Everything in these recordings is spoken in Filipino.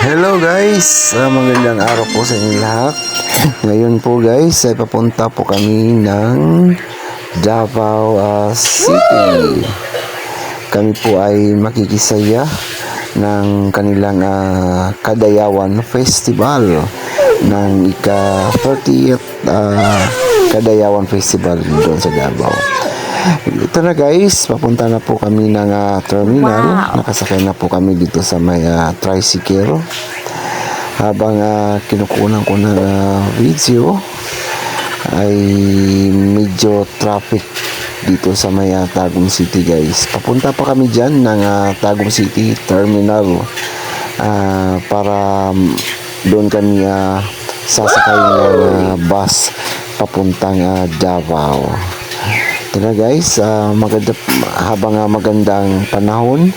Hello guys, magandang araw po sa inyo lahat. Ngayon po guys ay papunta po kami ng Davao City. Kami po ay makikisaya ng kanilang Kadayawan Festival ng ika-30th Kadayawan Festival doon sa Davao. Ito na guys, papunta na po kami ng terminal. Nakasakay na po kami dito sa may tricycle. Habang kinukunan ko ng video, ay medyo traffic dito sa may Tagum City guys. Papunta pa kami dyan ng Tagum City Terminal para doon kami sasakay ng bus papuntang Davao. Ito na guys, habang magandang panahon,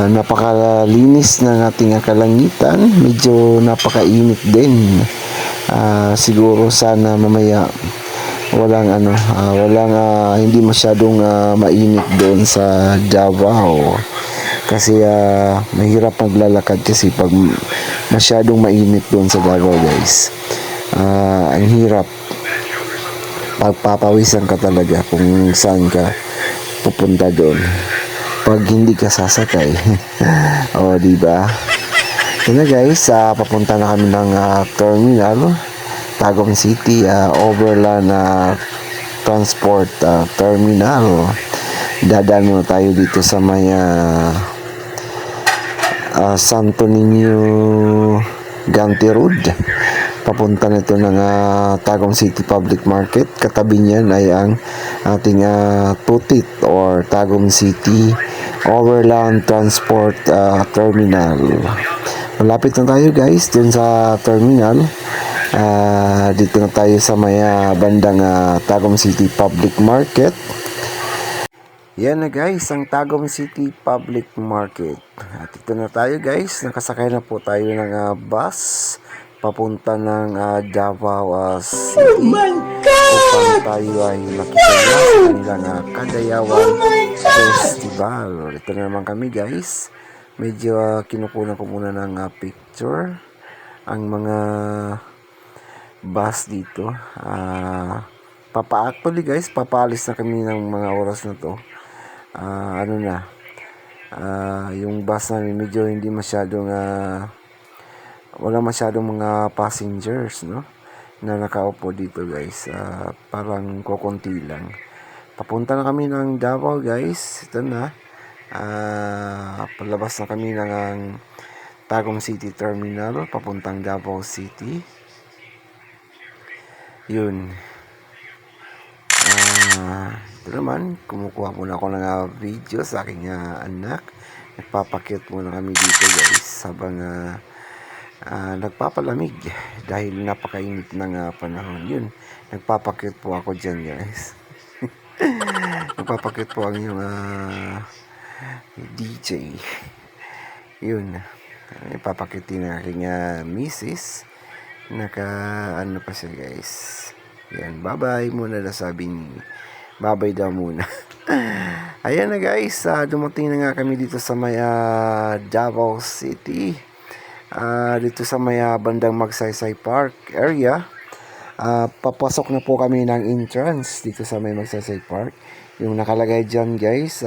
napakalinis ng ating kalangitan, medyo napakainit din. Siguro sana mamaya walang hindi masyadong mainit doon sa Davao. Kasi mahirap maglalakad kasi pag masyadong mainit doon sa Davao guys. Ang hirap, pagpapawisan ka talaga kung saan ka pupunta doon pag hindi ka sasakay. O diba? Ito na guys, papunta na kami ng terminal Tagum City Overland Transport Terminal. Dadaan muna tayo dito sa may Santo Niño Gante Road. Papunta nito ng Tagum City Public Market. Katabi niyan ay ang ating Tutit or Tagum City Overland Transport Terminal. Malapit na tayo guys dun sa terminal. Dito na tayo sa may bandang Tagum City Public Market. Yan na guys, ang Tagum City Public Market. At ito na tayo guys, nakasakay na po tayo ng bus papunta ng Davao City. Oh my God! Upang tayo ay makisaya sa kanilang Kadayawan Festival. Ito na naman kami guys. Medyo kinukunan ko muna ng picture ang mga bus dito. Actually guys, papaalis na kami ng mga oras na to. Yung bus namin medyo hindi masyadong wala masyadong mga passengers, no, na nakaupo dito guys. Parang kukunti lang. Papunta na kami ng Davao guys. Ito na, palabas na kami ng Tagum City Terminal papuntang Davao City. Yun. Ito naman, kumukuha muna ako ng video sa aking anak. Nagpapakit muna kami dito guys habang nagpapalamig dahil napakainit ng panahon. Yun, nagpapakit po ako dyan guys. Nagpapakit po ang yung DJ. Yun, nagpapakit din ang aking misis. Ano pa siya guys. Yan, bye-bye muna na sabi ni. Bye-bye daw muna. Ayan na guys, dumating na nga kami dito sa may Davao City. Dito sa may bandang Magsaysay Park area. Papasok na po kami ng entrance dito sa may Magsaysay Park. Yung nakalagay dyan guys,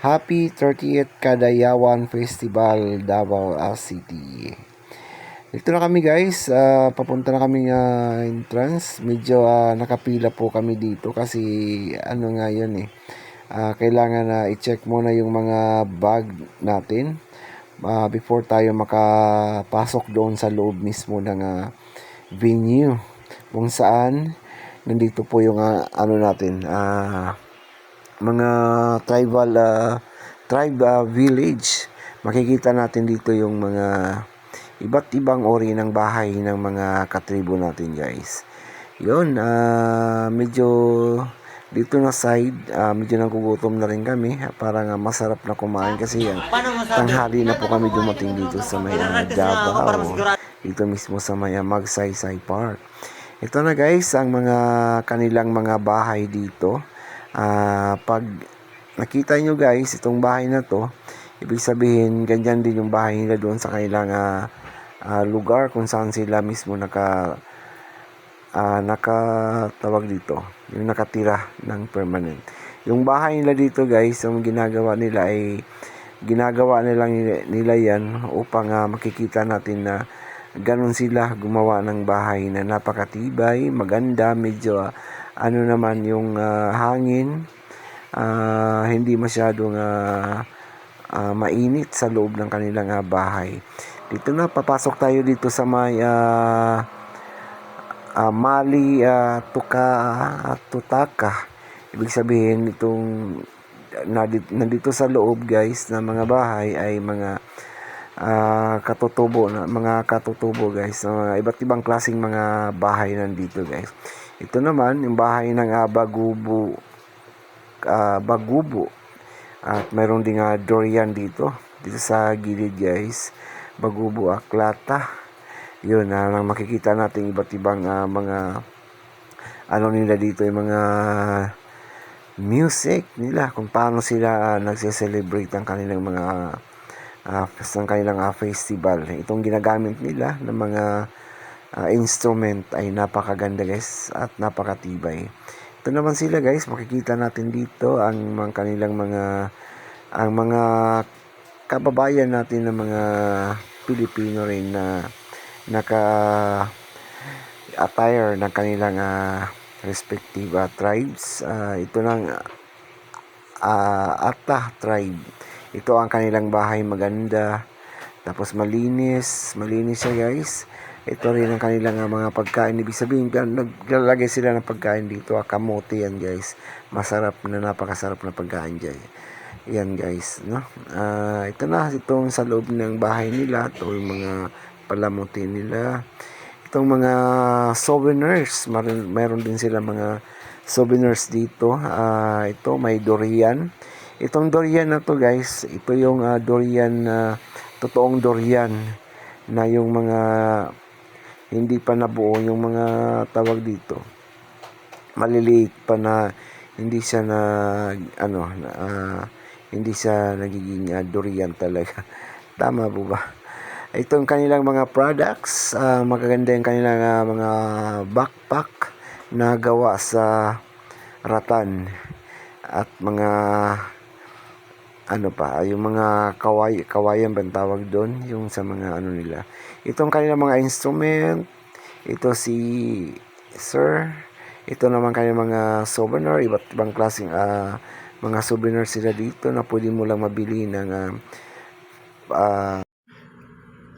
Happy 30th Kadayawan Festival Davao City. Dito na kami guys, papunta na kami entrance. Medyo nakapila po kami dito kasi ano nga yun kailangan i-check muna yung mga bag natin before tayo makapasok doon sa loob mismo ng venue kung saan nandito po yung mga tribe village. Makikita natin dito yung mga iba't ibang uri ng bahay ng mga katribo natin guys. Yun, medyo dito na side, medyo nagugutom na rin kami. Parang masarap na kumain kasi tanghali na po kami dumating dito sa may Davao. Dito mismo sa may Magsaysay Park. Ito na guys, ang mga kanilang mga bahay dito. Pag nakita nyo guys, itong bahay na to, Ibig sabihin, ganyan din yung bahay nila doon sa kanilang lugar kung saan sila mismo nakatawag dito, yung nakatira ng permanent. Yung bahay nila dito guys, yung ginagawa nila ay ginagawa nila yan upang makikita natin na ganun sila gumawa ng bahay na napakatibay, maganda, medyo ano naman yung hangin, hindi masyadong mainit sa loob ng kanilang bahay. Dito na, papasok tayo dito sa may Mali Tutaka. Ibig sabihin itong nandito sa loob guys na mga bahay ay mga katutubo guys, mga iba't ibang klaseng mga bahay nandito guys. Ito naman yung bahay ng Bagubo, at mayroon ding durian dito sa gilid guys. Bagubo Aklata, yun nang makikita natin iba't ibang mga ano nila dito, yung mga music nila, kung paano sila nagse-celebrate ang kanilang mga festival. Itong ginagamit nila ng mga instrument ay napakaganda guys at napakatibay. Ito naman sila guys, makikita natin dito ang kanilang mga kababayan natin ng mga Pilipino rin na naka-attire ng kanilang respective tribes. Ito ng Ata tribe. Ito ang kanilang bahay, maganda. Tapos malinis siya guys. Ito rin ang kanilang mga pagkain. Ibig sabihin, naglalagay sila ng pagkain dito. Kamote yan guys. Napakasarap na pagkain dyan. Yan guys, no? Ito na, itong sa loob ng bahay nila. Ito yung mga palamuti nila. Itong mga souvenirs, mayroon din sila mga souvenirs dito. Ito may durian. Itong durian na to guys, ito yung durian, totoong durian na yung mga hindi pa nabuo, yung mga tawag dito, maliliit pa na hindi siya hindi siya nagiging durian talaga. Tama po ba? Itong kanilang mga products, magaganda yung kanilang mga backpack na gawa sa rattan at mga yung mga kawayan ba tawag doon, yung sa mga nila. Itong kanilang mga instrument, ito si Sir. Ito naman kanilang mga souvenir, iba't ibang klaseng mga souvenir sila dito na pwede mo lang mabili ng 25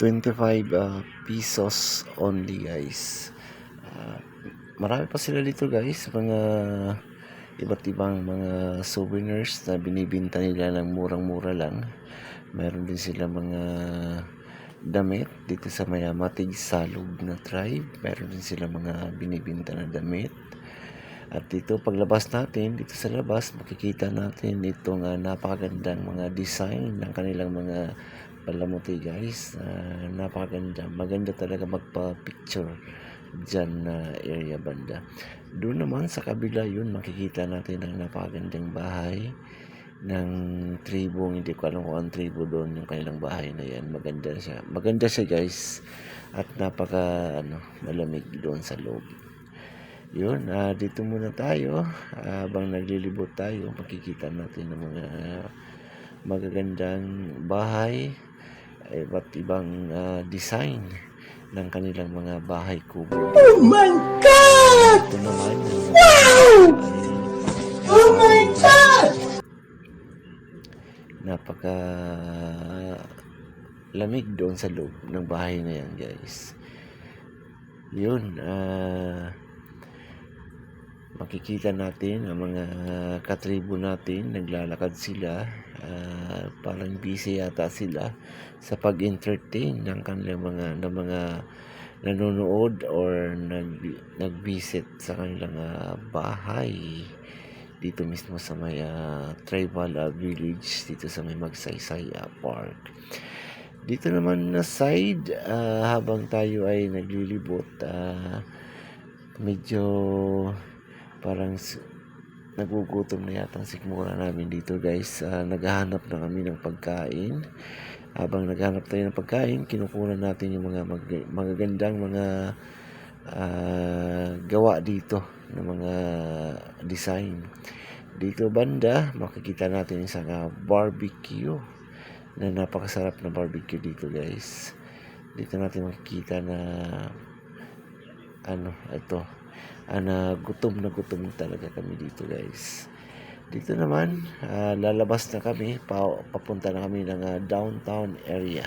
pesos only guys. Marami pa sila dito guys, mga iba't ibang mga souvenirs na binibinta nila ng murang-mura lang. Mayroon din sila mga damit dito sa Matig Salog na tribe. Mayroon din sila mga binibinta na damit. At dito paglabas natin, dito sa labas, makikita natin itong napakagandang mga design ng kanilang mga palamuti guys. Napakaganda. Maganda talaga magpa-picture dyan na area banda. Doon naman sa kabila yun, makikita natin ang napakagandang bahay ng tribo. Hindi ko alam kung ang tribo doon, yung kanilang bahay na yan. Maganda siya guys. At malamig doon sa loob. Yun, dito muna tayo. Habang naglilibot tayo, makikita natin ang mga magagandang bahay, iba't ibang design ng kanilang mga bahay kubo. Oh my God! Ito naman Wow! Oh my God! Napaka lamig doon sa loob ng bahay na yan guys. Yun, makikita natin ang mga katribo natin, naglalakad sila, parang busy yata sila sa pag-entertain ng kanilang mga nanonood or nag-visit sa kanilang bahay dito mismo sa may tribal village dito sa may Magsaysay Park. Dito naman na side, habang tayo ay naglilibot, medyo parang nagugutom na yata ang sikmura namin dito guys. Naghahanap na kami ng pagkain. Habang naghahanap tayo ng pagkain, kinukunan natin yung mga magagandang mga gawa dito ng mga design. Dito banda, makikita natin isang barbecue na napakasarap na barbecue dito guys. Dito natin makikita na ito, na gutom talaga kami dito guys. Dito naman, lalabas na kami, papunta na kami ng downtown area.